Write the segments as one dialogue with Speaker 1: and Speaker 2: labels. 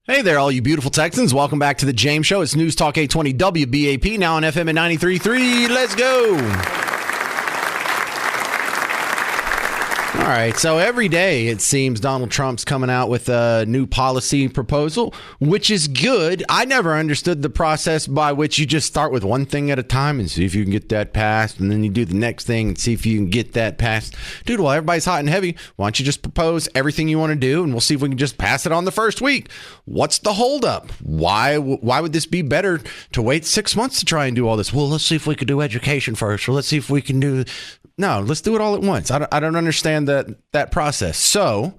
Speaker 1: Hey there, all you beautiful Texans. Welcome back to the James Show. It's News Talk 820 WBAP, now on FM at 93.3. Let's go. All right, so every day it seems Donald Trump's coming out with a new policy proposal, which is good. I never understood the process by which you just start with one thing at a time and see if you can get that passed, and then you do the next thing and see if you can get that passed. Dude, while everybody's hot and heavy, why don't you just propose everything you want to do, and we'll see if we can just pass it on the first week. What's the holdup? Why would this be better to wait 6 months to try and do all this? Well, let's see if we could do education first, or let's see if we can do... No, let's do it all at once. I don't understand that process. So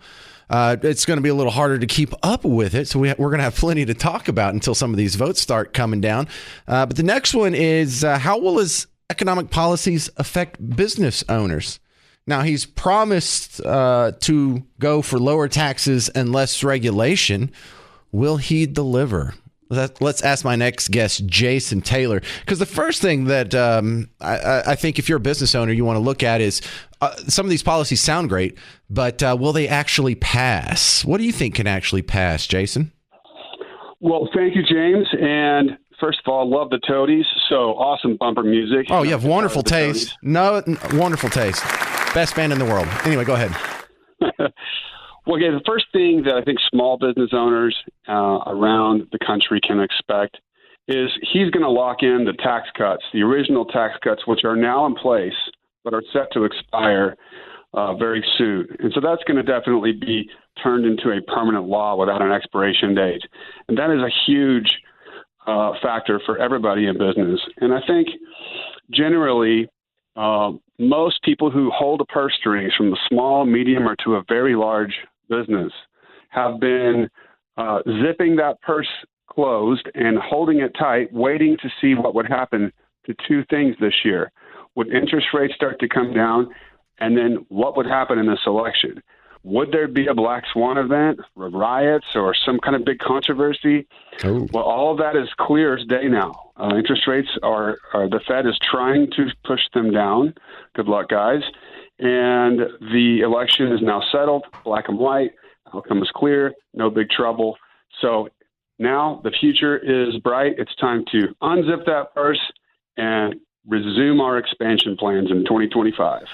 Speaker 1: it's going to be a little harder to keep up with it. So we're going to have plenty to talk about until some of these votes start coming down. But the next one is how will his economic policies affect business owners? Now, he's promised to go for lower taxes and less regulation. Will he deliver? Let's ask my next guest, Jason Taylor, because the first thing that I think if you're a business owner, you want to look at is some of these policies sound great, but will they actually pass? What do you think can actually pass, Jason?
Speaker 2: Well, thank you, James. And first of all, love the Toadies. So awesome bumper music.
Speaker 1: Oh, you have wonderful taste. Wonderful taste. Best band in the world. Anyway, go ahead.
Speaker 2: Well, the first thing that I think small business owners around the country can expect is he's going to lock in the tax cuts, the original tax cuts, which are now in place but are set to expire very soon. And so that's going to definitely be turned into a permanent law without an expiration date. And that is a huge factor for everybody in business. And I think generally most people who hold the purse strings from the small, medium, or to a very large business have been zipping that purse closed and holding it tight, waiting to see what would happen to two things this year. Would interest rates start to come down? And then what would happen in this election? Would there be a black swan event, riots, or some kind of big controversy? Oh. Well, all of that is clear as day now. Interest rates the Fed is trying to push them down. Good luck, guys. And the election is now settled, black and white. Outcome is clear, no big trouble. So now the future is bright. It's time to unzip that purse and resume our expansion plans in 2025.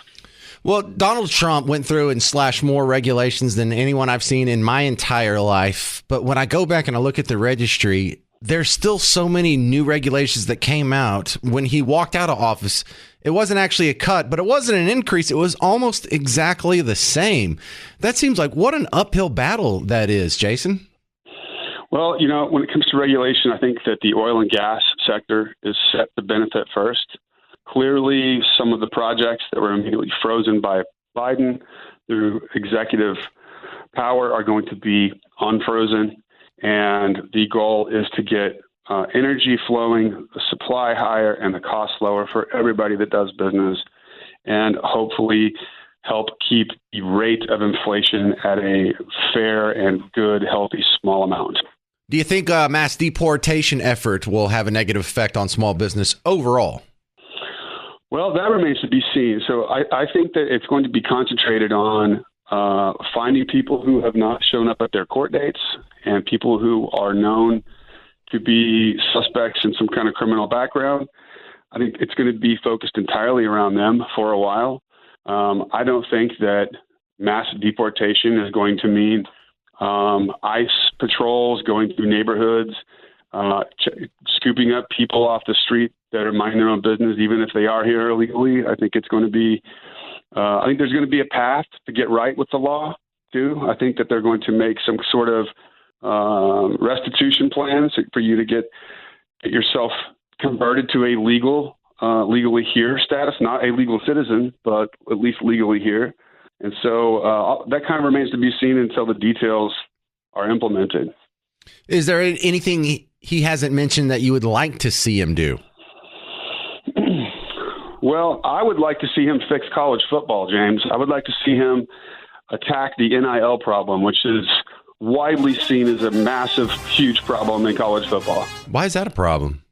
Speaker 1: Well, Donald Trump went through and slashed more regulations than anyone I've seen in my entire life. But when I go back and I look at the registry, there's still so many new regulations that came out. When he walked out of office, it wasn't actually a cut, but it wasn't an increase. It was almost exactly the same. That seems like what an uphill battle that is, Jason.
Speaker 2: Well, when it comes to regulation, I think that the oil and gas sector is set to benefit first. Clearly, some of the projects that were immediately frozen by Biden through executive power are going to be unfrozen. And the goal is to get energy flowing, the supply higher, and the cost lower for everybody that does business, and hopefully help keep the rate of inflation at a fair and good, healthy, small amount.
Speaker 1: Do you think a mass deportation effort will have a negative effect on small business overall?
Speaker 2: Well, that remains to be seen. So I think that it's going to be concentrated on finding people who have not shown up at their court dates and people who are known to be suspects in some kind of criminal background. I think it's going to be focused entirely around them for a while. I don't think that mass deportation is going to mean ICE patrols going through neighborhoods, scooping up people off the street that are minding their own business, even if they are here illegally. I think it's going to be, I think there's going to be a path to get right with the law, too. I think that they're going to make some sort of restitution plans for you to get yourself converted to a legally here status, not a legal citizen, but at least legally here. And so that kind of remains to be seen until the details are implemented.
Speaker 1: Is there anything he hasn't mentioned that you would like to see him do?
Speaker 2: Well, I would like to see him fix college football, James. I would like to see him attack the NIL problem, which is widely seen as a massive, huge problem in college football.
Speaker 1: Why is that a problem?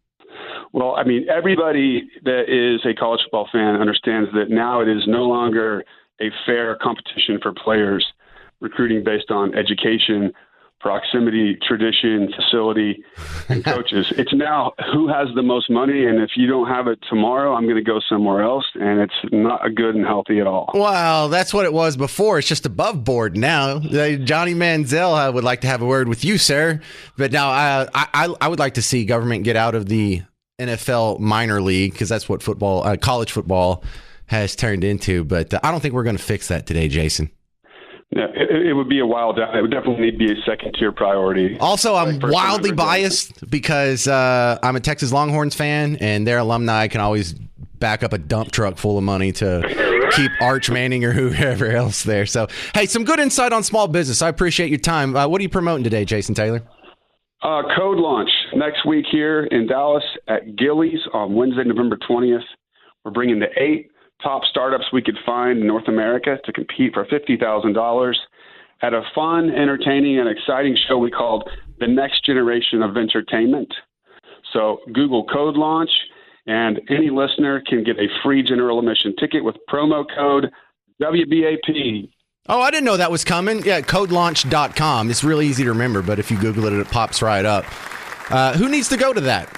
Speaker 2: Well, I mean, everybody that is a college football fan understands that now it is no longer a fair competition for players recruiting based on education proximity, tradition, facility, and coaches. It's now who has the most money, and if you don't have it tomorrow, I'm going to go somewhere else, and it's not good and healthy at all.
Speaker 1: Well, that's what it was before. It's just above board now. Johnny Manziel would like to have a word with you, sir. But now I would like to see government get out of the NFL minor league, because that's what college football has turned into. But I don't think we're going to fix that today, Jason.
Speaker 2: Yeah, it would be a while down. It would definitely need to be a second-tier priority.
Speaker 1: Also, I'm wildly biased because I'm a Texas Longhorns fan, and their alumni can always back up a dump truck full of money to keep Arch Manning or whoever else there. So, hey, some good insight on small business. I appreciate your time. What are you promoting today, Jason Taylor?
Speaker 2: Code launch next week here in Dallas at Gillies on Wednesday, November 20th. We're bringing the 8 top startups we could find in North America to compete for $50,000 at a fun, entertaining, and exciting show we called The Next Generation of Entertainment. So Google Code Launch, and any listener can get a free general admission ticket with promo code WBAP.
Speaker 1: Oh, I didn't know that was coming. Yeah, codelaunch.com. It's really easy to remember, but if you Google it, it pops right up. Who needs to go to that?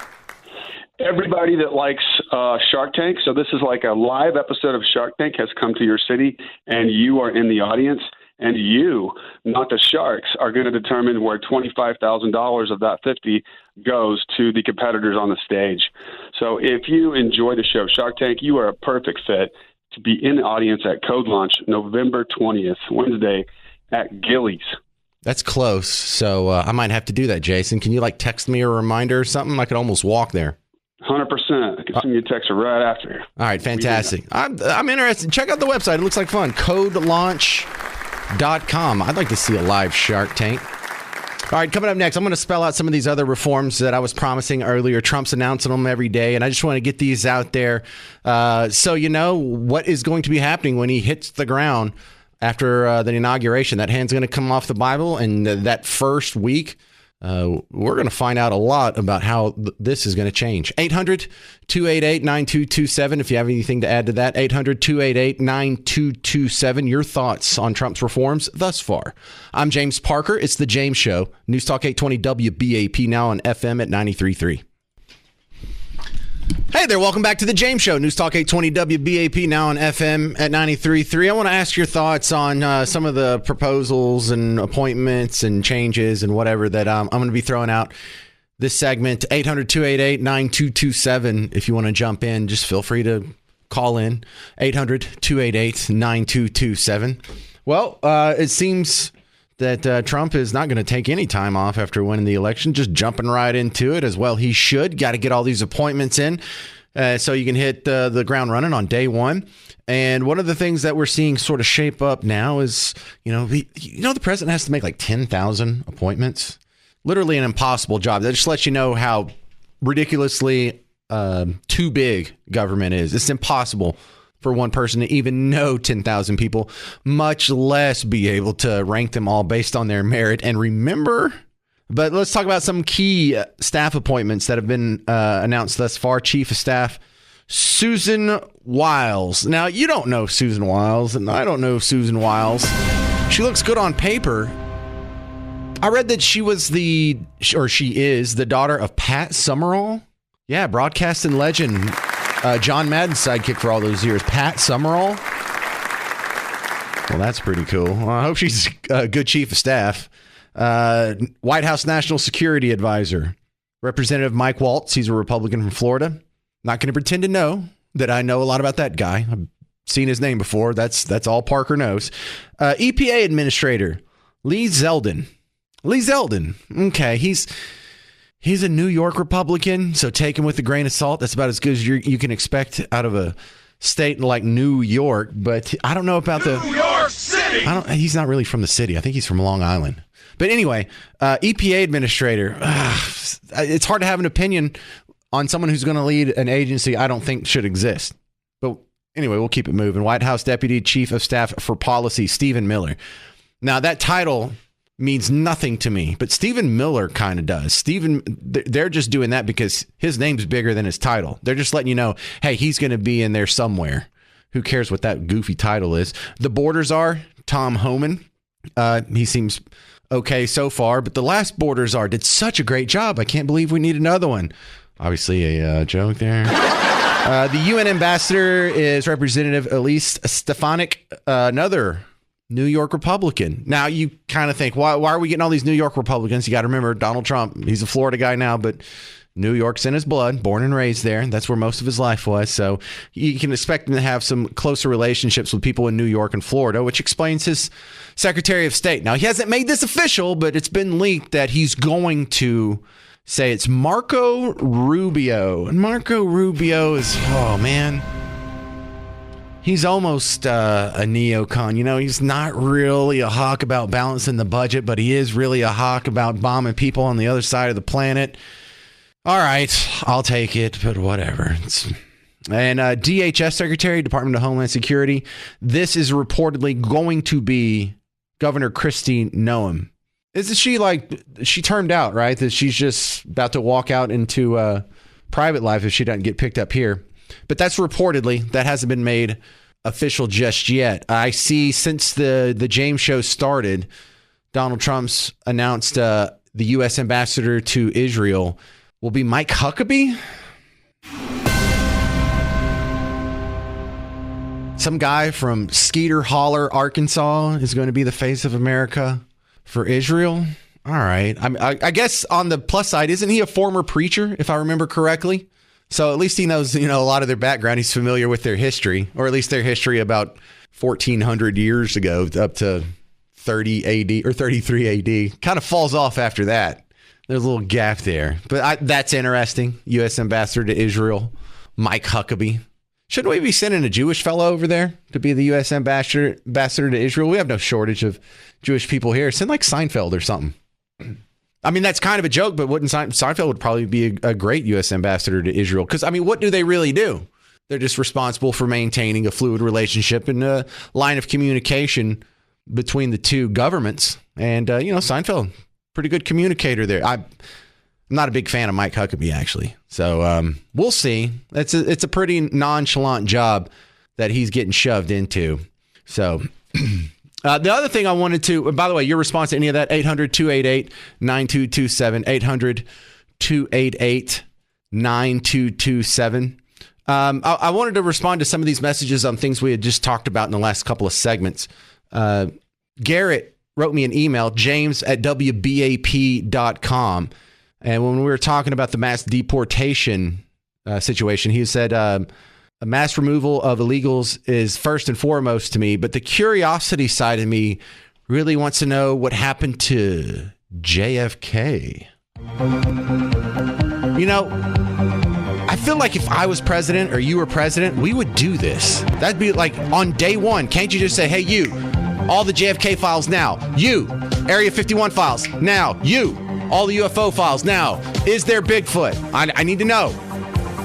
Speaker 2: Everybody that likes Shark Tank. So this is like a live episode of Shark Tank has come to your city, and you are in the audience, and you, not the sharks, are going to determine where $25,000 of that 50 goes to the competitors on the stage. So if you enjoy the show Shark Tank, you are a perfect fit to be in the audience at Code Launch November 20th, Wednesday at Gillies.
Speaker 1: That's close. So I might have to do that, Jason. Can you text me a reminder or something? I could almost walk there.
Speaker 2: 100%. I can send you a text right after.
Speaker 1: All right, fantastic. I'm interested. Check out the website. It looks like fun. Codelaunch.com. I'd like to see a live Shark Tank. All right, coming up next, I'm going to spell out some of these other reforms that I was promising earlier. Trump's announcing them every day, and I just want to get these out there so you know what is going to be happening when he hits the ground after the inauguration. That hand's going to come off the Bible, and that first week, we're going to find out a lot about how this is going to change. 800-288-9227. If you have anything to add to that, 800-288-9227. Your thoughts on Trump's reforms thus far. I'm James Parker. It's The James Show. News Talk 820 WBAP, now on FM at 93.3. Hey there, welcome back to The James Show. News Talk 820 WBAP, now on FM at 93.3. I want to ask your thoughts on some of the proposals and appointments and changes and whatever that I'm going to be throwing out this segment. 800-288-9227. If you want to jump in, just feel free to call in. 800-288-9227. Well, it seems that Trump is not going to take any time off after winning the election, just jumping right into it, as well he should. Got to get all these appointments in so you can hit the ground running on day one. And one of the things that we're seeing sort of shape up now is, the president has to make 10,000 appointments. Literally an impossible job. That just lets you know how ridiculously too big government is. It's impossible for one person to even know 10,000 people, much less be able to rank them all based on their merit and remember. But let's talk about some key staff appointments that have been announced thus far. Chief of Staff Susan Wiles. Now, you don't know Susan Wiles, and I don't know Susan Wiles. She looks good on paper. I read that she is the daughter of Pat Summerall. Yeah, broadcasting legend. John Madden's sidekick for all those years, Pat Summerall. Well, that's pretty cool. Well, I hope she's a good chief of staff. White House National Security Advisor, Representative Mike Waltz. He's a Republican from Florida. Not going to pretend to know that I know a lot about that guy. I've seen his name before. That's all Parker knows. EPA Administrator Lee Zeldin. Okay, he's a New York Republican, so take him with a grain of salt. That's about as good as you can expect out of a state like New York. But I don't know about New York City. He's not really from the city. I think he's from Long Island. But anyway, EPA Administrator. It's hard to have an opinion on someone who's going to lead an agency I don't think should exist. But anyway, we'll keep it moving. White House Deputy Chief of Staff for Policy, Stephen Miller. Now, that title means nothing to me, but Stephen Miller kind of does. They're just doing that because his name's bigger than his title. They're just letting you know, hey, he's going to be in there somewhere. Who cares what that goofy title is? The borders are Tom Homan. He seems okay so far, but the last border czar did such a great job. I can't believe we need another one. Obviously a joke there. The UN ambassador is Representative Elise Stefanik, another New York Republican. Now, you kind of think, why are we getting all these New York Republicans? You got to remember, Donald Trump, he's a Florida guy now, but New York's in his blood, born and raised there. That's where most of his life was. So you can expect him to have some closer relationships with people in New York and Florida, which explains his Secretary of State. Now, he hasn't made this official, but it's been leaked that he's going to say it's Marco Rubio. And Marco Rubio is, oh, man, he's almost a neocon. You know, he's not really a hawk about balancing the budget, but he is really a hawk about bombing people on the other side of the planet. All right, I'll take it, but whatever. And DHS Secretary, Department of Homeland Security, this is reportedly going to be Governor Kristi Noem. Isn't she she termed out, right? That she's just about to walk out into private life if she doesn't get picked up here. But that's reportedly, that hasn't been made official just yet. I see since the James show started, Donald Trump's announced the U.S. ambassador to Israel will be Mike Huckabee. Some guy from Skeeter Holler, Arkansas is going to be the face of America for Israel. All right. I guess on the plus side, isn't he a former preacher, if I remember correctly? So at least he knows, a lot of their background. He's familiar with their history, or at least their history about 1,400 years ago up to 30 AD or 33 AD. Kind of falls off after that. There's a little gap there. But that's interesting. U.S. ambassador to Israel, Mike Huckabee. Shouldn't we be sending a Jewish fellow over there to be the U.S. ambassador to Israel? We have no shortage of Jewish people here. Send like Seinfeld or something. I mean, that's kind of a joke, but wouldn't Seinfeld would probably be a great U.S. ambassador to Israel? Because, I mean, what do they really do? They're just responsible for maintaining a fluid relationship and a line of communication between the two governments. And, Seinfeld, pretty good communicator there. I'm not a big fan of Mike Huckabee, actually. So we'll see. It's a pretty nonchalant job that he's getting shoved into. So the other thing I wanted to, by the way, your response to any of that, 800-288-9227, 800-288-9227. I wanted to respond to some of these messages on things we had just talked about in the last couple of segments. Garrett wrote me an email, james@wbap.com. And when we were talking about the mass deportation situation, he said, a mass removal of illegals is first and foremost to me, but the curiosity side of me really wants to know what happened to JFK. I feel like if I was president or you were president, we would do this. That'd be like on day one. Can't you just say, hey, you, all the JFK files now. You, Area 51 files now. You, all the UFO files now. Is there Bigfoot? I need to know.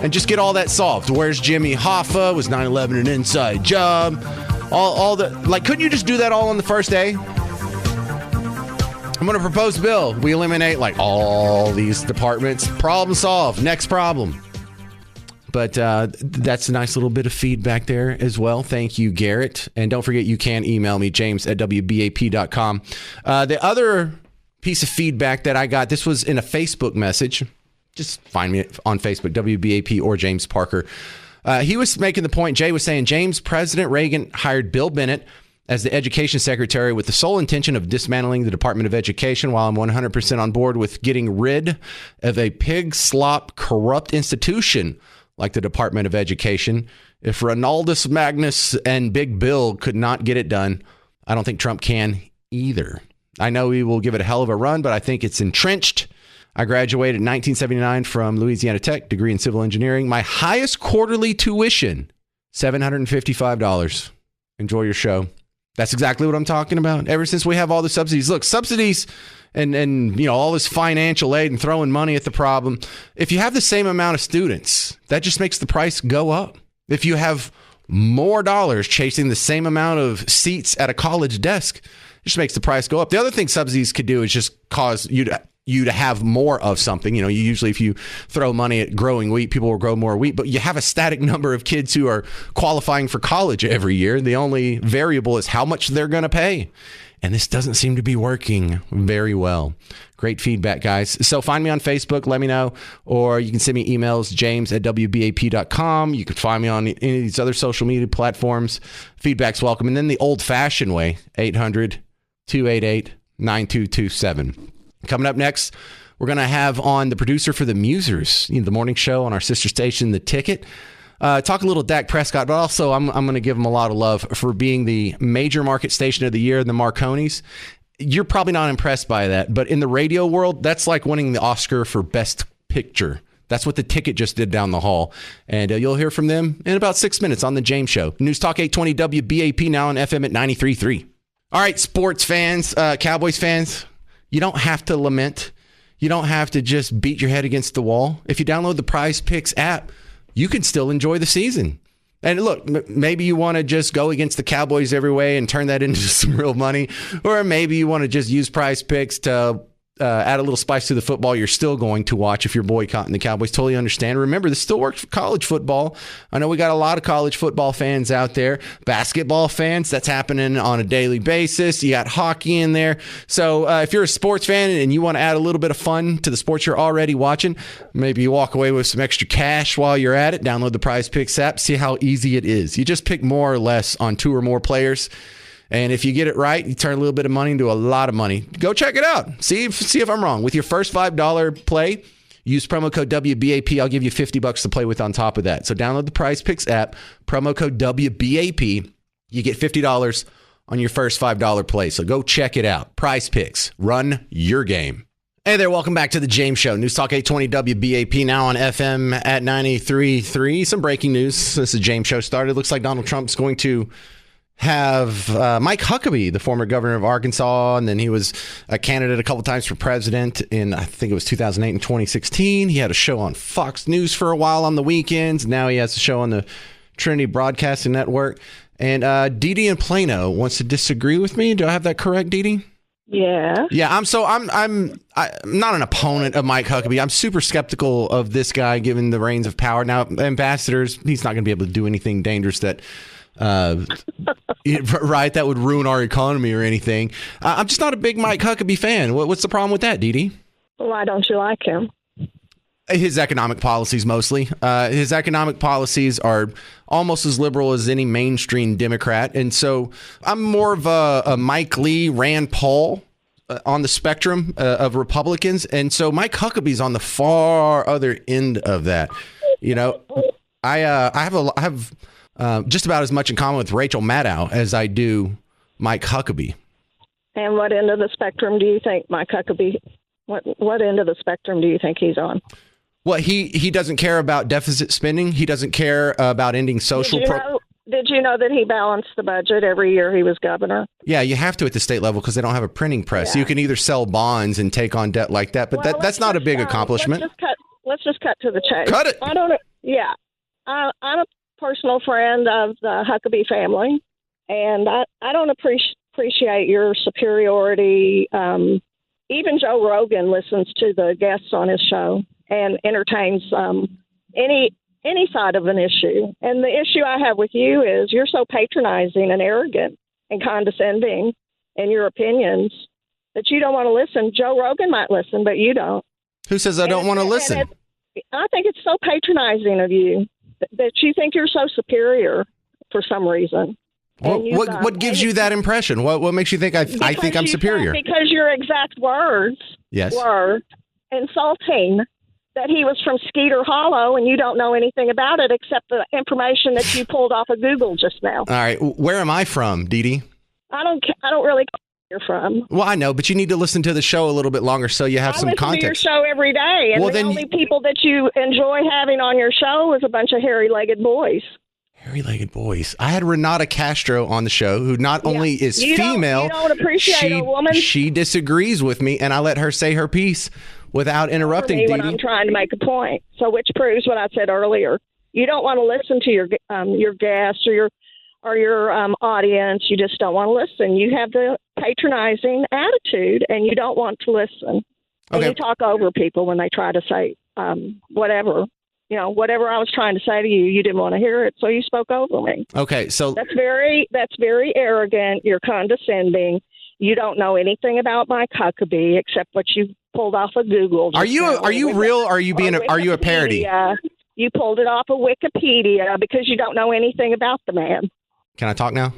Speaker 1: And just get all that solved. Where's Jimmy Hoffa? Was 9/11 an inside job? All the, couldn't you just do that all on the first day? I'm going to propose a bill. We eliminate all these departments. Problem solved. Next problem. But that's a nice little bit of feedback there as well. Thank you, Garrett. And don't forget, you can email me, james@wbap.com. The other piece of feedback that I got, this was in a Facebook message. Just find me on Facebook, WBAP or James Parker. He was making the point, Jay was saying, President Reagan hired Bill Bennett as the education secretary with the sole intention of dismantling the Department of Education. While I'm 100% on board with getting rid of a pig slop corrupt institution like the Department of Education, if Ronaldus Magnus and Big Bill could not get it done, I don't think Trump can either. I know he will give it a hell of a run, but I think it's entrenched. I graduated in 1979 from Louisiana Tech, degree in civil engineering. My highest quarterly tuition, $755. Enjoy your show. That's exactly what I'm talking about. Ever since we have all the subsidies. Look, subsidies and all this financial aid and throwing money at the problem. If you have the same amount of students, that just makes the price go up. If you have more dollars chasing the same amount of seats at a college desk, it just makes the price go up. The other thing subsidies could do is just cause you to have more of something. You usually, if you throw money at growing wheat, people will grow more wheat, but you have a static number of kids who are qualifying for college every year. The only variable is how much they're going to pay. and this doesn't seem to be working very well. Great feedback, guys. So find me on Facebook, let me know, or you can send me emails, james@wbap.com. You can find me on any of these other social media platforms. Feedback's welcome. And then the old-fashioned way, 800-288-9227. Coming up next, we're going to have on the producer for the Musers, the morning show on our sister station, The Ticket. Talk a little Dak Prescott, but also I'm going to give him a lot of love for being the major market station of the year in the Marconis. You're probably not impressed by that, but in the radio world, that's like winning the Oscar for Best Picture. That's what The Ticket just did down the hall. And you'll hear from them in about 6 minutes on The James Show. News Talk 820 WBAP, now on FM at 93.3. All right, sports fans, Cowboys fans, you don't have to lament. You don't have to just beat your head against the wall. If you download the Prize Picks app, you can still enjoy the season. And look, maybe you want to just go against the Cowboys every way and turn that into some real money. Or maybe you want to just use Prize Picks to add a little spice to the football you're still going to watch if you're boycotting the Cowboys. Totally understand. Remember, this still works for college football. I know we got a lot of college football fans out there. Basketball fans, that's happening on a daily basis. You got hockey in there. So if you're a sports fan and you want to add a little bit of fun to the sports you're already watching, maybe you walk away with some extra cash while you're at it. Download the Prize Picks app. See how easy it is. You just pick more or less on 2 or more players. And if you get it right, you turn a little bit of money into a lot of money. Go check it out. See if I'm wrong. With your first $5 play, use promo code WBAP. I'll give you $50 to play with on top of that. So download the Prize Picks app, promo code WBAP. You get $50 on your first $5 play. So go check it out. Prize Picks. Run your game. Hey there, welcome back to the James Show. News Talk 820 WBAP, now on FM at 93.3. Some breaking news since the James Show started. Looks like Donald Trump's going to have Mike Huckabee, the former governor of Arkansas, and then he was a candidate a couple times for president in, I think it was 2008 and 2016. He had a show on Fox News for a while on the weekends. Now he has a show on the Trinity Broadcasting Network. And Dee Dee in Plano wants to disagree with me. Do I have that correct, Dee Dee?
Speaker 3: Yeah.
Speaker 1: Yeah, I'm not an opponent of Mike Huckabee. I'm super skeptical of this guy given the reins of power. Now, ambassadors, he's not going to be able to do anything dangerous that right, that would ruin our economy or anything. I'm just not a big Mike Huckabee fan. What's the problem with that, Dee Dee?
Speaker 3: Why don't you like him?
Speaker 1: His economic policies, mostly. His economic policies are almost as liberal as any mainstream Democrat. And so I'm more of a Mike Lee, Rand Paul on the spectrum of Republicans. And so Mike Huckabee's on the far other end of that. You know, I have just about as much in common with Rachel Maddow as I do Mike Huckabee.
Speaker 3: And what end of the spectrum do you think Mike Huckabee, what end of the spectrum do you think he's on?
Speaker 1: Well, he doesn't care about deficit spending. He doesn't care about ending social...
Speaker 3: Did you know that he balanced the budget every year he was governor?
Speaker 1: Yeah, you have to at the state level because they don't have a printing press. Yeah. So you can either sell bonds and take on debt like that, but that's not a big accomplishment.
Speaker 3: Let's just cut to the chase.
Speaker 1: Cut it.
Speaker 3: I'm a personal friend of the Huckabee family, and I don't appreciate your superiority. Even Joe Rogan listens to the guests on his show and entertains any side of an issue. And the issue I have with you is you're so patronizing and arrogant and condescending in your opinions that you don't want to listen. Joe Rogan might listen, but you don't.
Speaker 1: Who says I don't want to listen?
Speaker 3: I think it's so patronizing of you that you think you're so superior for some reason.
Speaker 1: Well, what gives you that impression? What makes you think I think I'm superior?
Speaker 3: Because your exact words were insulting, that he was from Skeeter Hollow and you don't know anything about it except the information that you pulled off of Google just now.
Speaker 1: All right. Where am I from, Dee Dee?
Speaker 3: I don't really care where you're from.
Speaker 1: Well, I know, but you need to listen to the show a little bit longer so you have some context.
Speaker 3: I listen to your show every day, and the only people that you enjoy having on your show is a bunch of hairy-legged boys.
Speaker 1: Hairy-legged boys. I had Renata Castro on the show, who not only is female,
Speaker 3: you don't appreciate a woman.
Speaker 1: She disagrees with me, and I let her say her piece without interrupting, Dee Dee.
Speaker 3: When I'm trying to make a point, so which proves what I said earlier. You don't want to listen to your guests or your audience. You just don't want to listen. You have the patronizing attitude, and you don't want to listen. And you talk over people when they try to say whatever. You know, whatever I was trying to say to you, you didn't want to hear it, so you spoke over me.
Speaker 1: Okay, so
Speaker 3: that's very arrogant. You're condescending, You don't know anything about Mike Huckabee except what you pulled off of Google.
Speaker 1: Are you real? Or are you a parody?
Speaker 3: You pulled it off of Wikipedia because you don't know anything about the man.
Speaker 1: Can I talk now?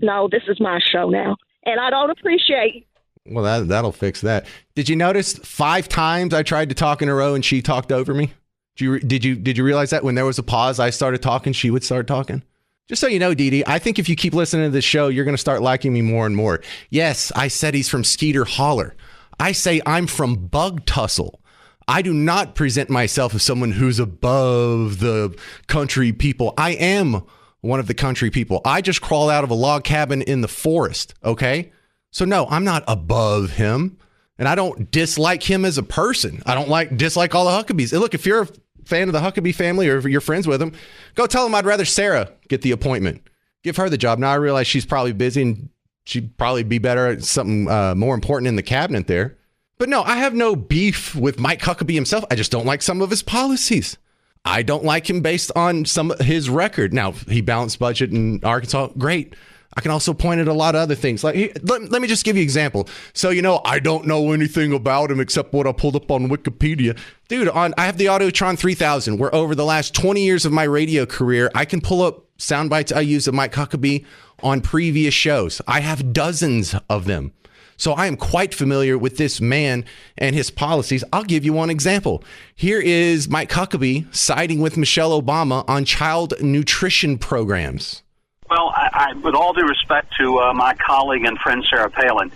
Speaker 3: No, this is my show now, and I don't appreciate.
Speaker 1: Well, that'll fix that. Did you notice 5 times I tried to talk in a row and she talked over me? Did you realize that when there was a pause, I started talking, she would start talking? Just so you know, Dee Dee, I think if you keep listening to this show, you're going to start liking me more and more. Yes, I said he's from Skeeter Holler. I say I'm from Bug Tussle. I do not present myself as someone who's above the country people. I am one of the country people. I just crawled out of a log cabin in the forest, okay? So no, I'm not above him. And I don't dislike him as a person. I don't dislike all the Huckabees. And look, if you're a fan of the Huckabee family or if you're friends with them, go tell them I'd rather Sarah get the appointment. Give her the job. Now I realize she's probably busy and she'd probably be better at something more important in the cabinet there. But no, I have no beef with Mike Huckabee himself. I just don't like some of his policies. I don't like him based on some of his record. Now, he balanced budget in Arkansas. Great. I can also point at a lot of other things. Like, let me just give you an example. So, I don't know anything about him except what I pulled up on Wikipedia. Dude, I have the Autotron 3000, where over the last 20 years of my radio career, I can pull up sound bites I use of Mike Huckabee on previous shows. I have dozens of them. So I am quite familiar with this man and his policies. I'll give you one example. Here is Mike Huckabee siding with Michelle Obama on child nutrition programs.
Speaker 4: Well, I with all due respect to my colleague and friend Sarah Palin,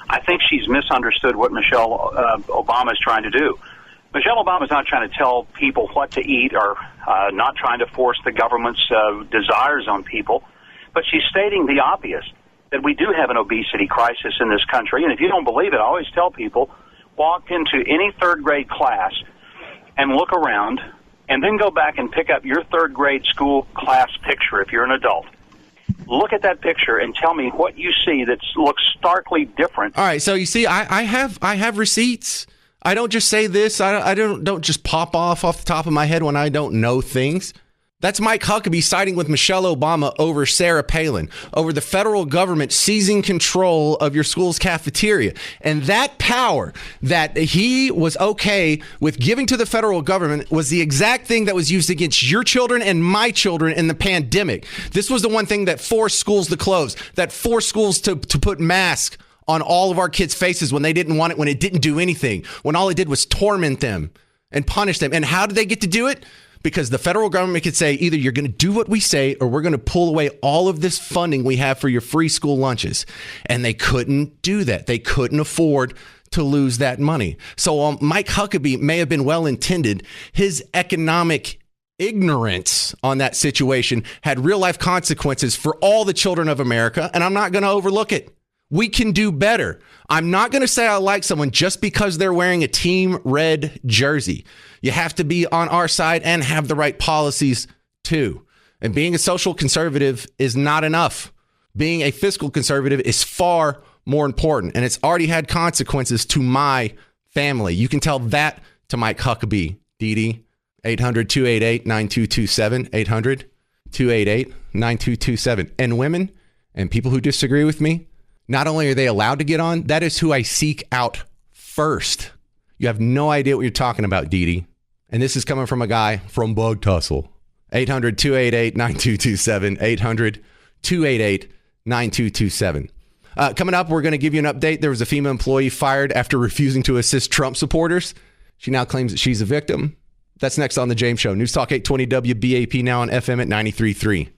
Speaker 4: I think she's misunderstood what Michelle Obama is trying to do. Michelle Obama is not trying to tell people what to eat or not trying to force the government's desires on people, but she's stating the obvious, that we do have an obesity crisis in this country. And if you don't believe it, I always tell people, walk into any third grade class and look around and then go back and pick up your third grade school class picture if you're an adult. Look at that picture and tell me what you see that looks starkly different.
Speaker 1: All right, so you see, I have receipts. I don't just say this. I don't just pop off the top of my head when I don't know things. That's Mike Huckabee siding with Michelle Obama over Sarah Palin, over the federal government seizing control of your school's cafeteria. And that power that he was okay with giving to the federal government was the exact thing that was used against your children and my children in the pandemic. This was the one thing that forced schools to close, that forced schools to put masks on all of our kids' faces when they didn't want it, when it didn't do anything, when all it did was torment them and punish them. And how did they get to do it? Because the federal government could say, either you're going to do what we say or we're going to pull away all of this funding we have for your free school lunches. And they couldn't do that. They couldn't afford to lose that money. So Mike Huckabee may have been well-intended. His economic ignorance on that situation had real-life consequences for all the children of America, and I'm not going to overlook it. We can do better. I'm not going to say I like someone just because they're wearing a team red jersey. You have to be on our side and have the right policies too. And being a social conservative is not enough. Being a fiscal conservative is far more important. And it's already had consequences to my family. You can tell that to Mike Huckabee. Dee Dee, 800-288-9227, 800-288-9227. And women and people who disagree with me, not only are they allowed to get on, that is who I seek out first. You have no idea what you're talking about, Dee Dee. And this is coming from a guy from Bug Tussle. 800-288-9227, 800-288-9227. Coming up, we're going to give you an update. There was a female employee fired after refusing to assist Trump supporters. She now claims that she's a victim. That's next on The James Show. News Talk 820 WBAP, now on FM at 93.3.